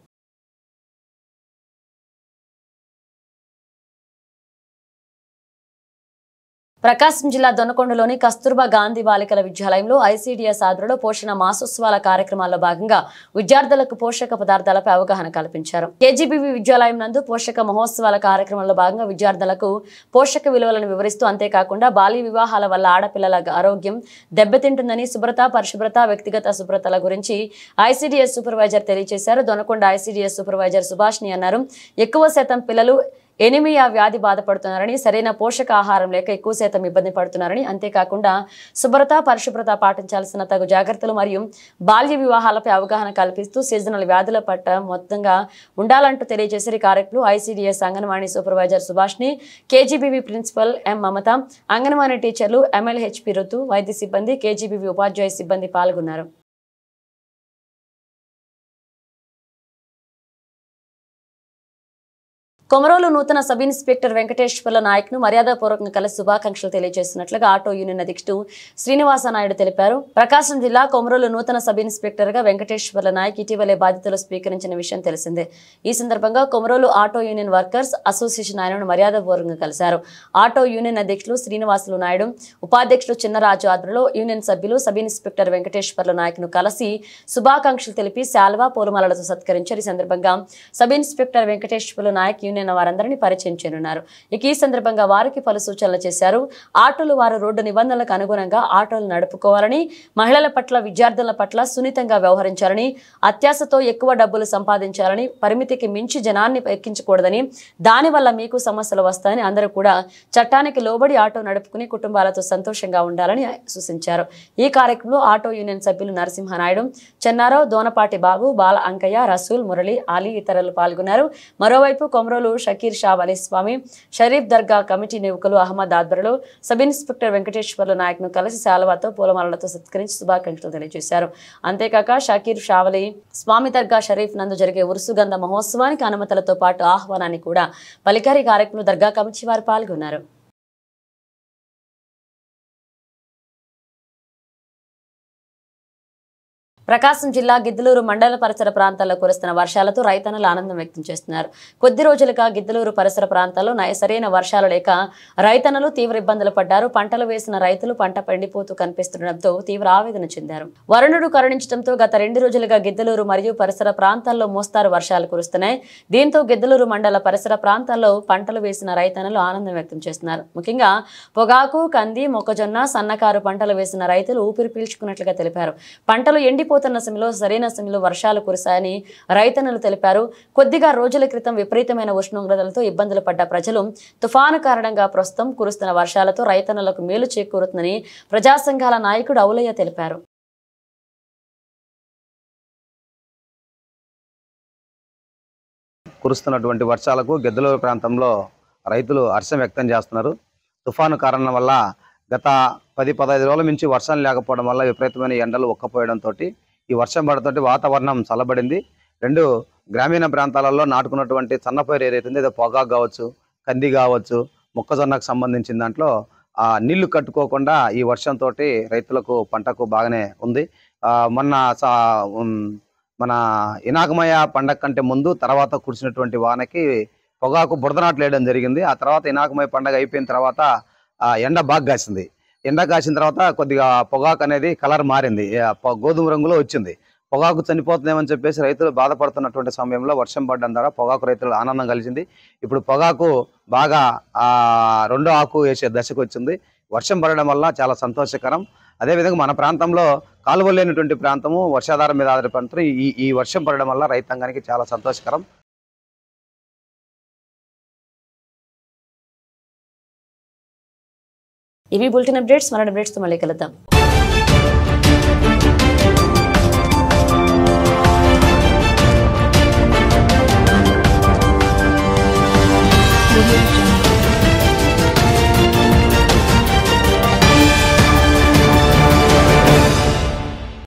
ప్రకాశం జిల్లా దొనకొండలోని కస్తూర్బా గాంధీ బాలికల విద్యాలయంలో ఐసీడీఎస్ ఆధ్వర్యంలో పోషణ మాసోత్సవాల కార్యక్రమాల్లో భాగంగా విద్యార్థులకు పోషక పదార్థాలపై అవగాహన కల్పించారు. కేజీబీవీ విద్యాలయం నందు పోషక మహోత్సవాల కార్యక్రమంలో భాగంగా విద్యార్థులకు పోషక విలువలను వివరిస్తూ, అంతేకాకుండా బాల్య వివాహాల వల్ల ఆడపిల్లల ఆరోగ్యం దెబ్బతింటుందని, శుభ్రత, పరిశుభ్రత, వ్యక్తిగత శుభ్రతల గురించి ఐసీడీఎస్ సూపర్వైజర్ తెలియజేశారు. దొనకొండ ఐసీడీఎస్ సూపర్వైజర్ సుభాష్ని అన్నారు. ఎక్కువ శాతం పిల్లలు ఎనిమియా వ్యాధి బాధపడుతున్నారని, సరైన పోషకాహారం లేక ఎక్కువ శాతం ఇబ్బంది పడుతున్నారని, అంతేకాకుండా శుభ్రత పరిశుభ్రత పాటించాల్సిన తగు జాగ్రత్తలు మరియు బాల్య వివాహాలపై అవగాహన కల్పిస్తూ సీజనల్ వ్యాధుల పట్ల మొత్తంగా ఉండాలంటూ తెలియజేశారు. ఈ కార్యక్రమంలో ICDS Anganwadi supervisor Subhashni, KGBV principal M Mamata, Anganwadi టీచర్లు ఎంఎల్హెచ్పి ఋతు, వైద్య సిబ్బంది, కేజీబీవీ ఉపాధ్యాయ సిబ్బంది పాల్గొన్నారు. కొమరోలు నూతన సబ్ ఇన్స్పెక్టర్ వెంకటేశ్వర్ల నాయక్ను మర్యాదపూర్వకంగా కలిసి శుభాకాంక్షలు తెలియజేస్తున్నట్లుగా ఆటో యూనియన్ అధ్యక్షుడు శ్రీనివాస నాయుడు తెలిపారు. ప్రకాశం జిల్లా కొమరోలు నూతన సబ్ ఇన్స్పెక్టర్ గా వెంకటేశ్వర్ల నాయక్ ఇటీవలే బాధ్యతలు స్వీకరించిన విషయం తెలిసిందే. ఈ సందర్భంగా Komarolu auto union workers association ఆయనను మర్యాదపూర్వకంగా కలిశారు. ఆటో యూనియన్ అధ్యక్షులు శ్రీనివాసులు నాయుడు, ఉపాధ్యక్షుడు చిన్నరాజు ఆధ్వర్యంలో యూనియన్ సభ్యులు సబ్ ఇన్స్పెక్టర్ వెంకటేశ్వర్ల నాయక్ను కలిసి శుభాకాంక్షలు తెలిపి శాల్వా పూలమాలలతో సత్కరించారు. ఈ సందర్భంగా సబ్ ఇన్స్పెక్టర్ వెంకటేశ్వర్ల నాయక్ యూనియన్ వారందరినీ పరిచయం చేయనున్నారు. ఈ సందర్భంగా వారికి పలు సూచనలు చేశారు. ఆటోలు వారు రోడ్డు నిబంధనలకు అనుగుణంగా ఆటోలు నడుపుకోవాలని, మహిళల పట్ల విద్యార్థుల పట్ల సున్నితంగా వ్యవహరించాలని, అత్యాశతో ఎక్కువ డబ్బులు సంపాదించాలని, పరిమితికి మించి జనాన్ని ఎక్కించకూడదని, దానివల్ల మీకు సమస్యలు వస్తాయని, అందరూ కూడా చట్టానికి లోబడి ఆటో నడుపుకుని కుటుంబాలతో సంతోషంగా ఉండాలని సూచించారు. ఈ కార్యక్రమంలో ఆటో యూనియన్ సభ్యులు నరసింహనాయుడు, చెన్నారావు, దోనపాటి బాబు, బాల అంకయ్య, రసూల్, మురళి, అలీ ఇతరులు పాల్గొన్నారు. మరోవైపు కొమరోలు షకీర్ షా అలీ స్వామి, షరీఫ్ దర్గా కమిటీ యువకులు అహ్మద్ ఆధ్వర్యంలో సబ్ ఇన్స్పెక్టర్ వెంకటేశ్వర్ల నాయక్ను కలిసి శాలువాతో పూలమాలలతో సత్కరించి శుభాకాంక్షలు తెలియజేశారు. అంతేకాక షకీర్ షా అలీ స్వామి దర్గా షరీఫ్ నందు జరిగే ఉరుసుగంధ మహోత్సవానికి అనుమతులతో పాటు ఆహ్వానాన్ని కూడా పలికారు. కార్యక్రమంలో దర్గా కమిటీ వారు పాల్గొన్నారు. ప్రకాశం జిల్లా గిద్దలూరు మండల పరిసర ప్రాంతాల్లో కురుస్తున్న వర్షాలతో రైతన్నలు ఆనందం వ్యక్తం చేస్తున్నారు. కొద్ది రోజులుగా గిద్దలూరు పరిసర ప్రాంతాల్లో సరైన వర్షాలు లేక రైతన్నలు తీవ్ర ఇబ్బందులు పడ్డారు. పంటలు వేసిన రైతులు పంట పండిపోతూ కనిపిస్తుండటంతో తీవ్ర ఆవేదన చెందారు. వరుణుడు కరుణించడంతో గత 2 రోజులుగా గిద్దలూరు మరియు పరిసర ప్రాంతాల్లో మోస్తారు వర్షాలు కురుస్తున్నాయి. దీంతో గిద్దలూరు మండల పరిసర ప్రాంతాల్లో పంటలు వేసిన రైతన్నలు ఆనందం వ్యక్తం చేస్తున్నారు. ముఖ్యంగా పొగాకు, కంది, మొక్కజొన్న, సన్నకారు పంటలు వేసిన రైతులు ఊపిరి పీల్చుకున్నట్లుగా తెలిపారు. పంటలు ఎండిపోతున్న సమయంలో సరైన సమయంలో వర్షాలు కురిశాయని రైతన్నలు తెలిపారు. కొద్దిగా రోజుల క్రితం విపరీతమైన ఉష్ణోగ్రతలతో ఇబ్బందులు పడ్డ ప్రజలు తుఫాను కారణంగా ప్రస్తుతం కురుస్తున్న వర్షాలతో రైతన్నలకు మేలు చేకూరుతుందని ప్రజా సంఘాల నాయకుడు అవులయ్య తెలిపారు. కురుస్తున్నటువంటి వర్షాలకు గిద్దలూరు ప్రాంతంలో రైతులు హర్షం వ్యక్తం చేస్తున్నారు. తుఫాను కారణం వల్ల గత 10-15 రోజుల నుంచి వర్షం లేకపోవడం వల్ల విపరీతమైన ఎండలు ఒక్కపోయడంతో ఈ వర్షం పడతోటి వాతావరణం చల్లబడింది. 2 గ్రామీణ ప్రాంతాలలో నాటుకున్నటువంటి సన్నపైరు ఏదైతుందో ఏదో పొగాకు కావచ్చు, కంది కావచ్చు, మొక్కజొన్నకు సంబంధించిన దాంట్లో నీళ్లు కట్టుకోకుండా ఈ వర్షంతో రైతులకు పంటకు బాగానే ఉంది. మన ఇనాకమయ పండగ కంటే ముందు తర్వాత కురిసినటువంటి వానకి పొగాకు బురదనాట్లు వేయడం జరిగింది. ఆ తర్వాత ఇనాకమయ పండగ అయిపోయిన తర్వాత ఎండ బాగా కాసింది. ఎండ కాసిన తర్వాత కొద్దిగా పొగాకు అనేది కలర్ మారింది, గోధుమ రంగులో వచ్చింది. పొగాకు చనిపోతుందేమని చెప్పేసి రైతులు బాధపడుతున్నటువంటి సమయంలో వర్షం పడడం ద్వారా పొగాకు రైతులు ఆనందం కలిసింది. ఇప్పుడు పొగాకు బాగా 2వ ఆకు వేసే దశకు వచ్చింది. వర్షం పడడం వల్ల చాలా సంతోషకరం. అదేవిధంగా మన ప్రాంతంలో కాలువలు లేనటువంటి ప్రాంతము, వర్షాధారం మీద ఆధారపడుతూ ఈ వర్షం పడడం వల్ల రైతాంగానికి చాలా సంతోషకరం. ఇవి బులెటిన్ అప్డేట్స్. మరణ అప్డేట్స్తో మళ్ళీ కలుద్దాం.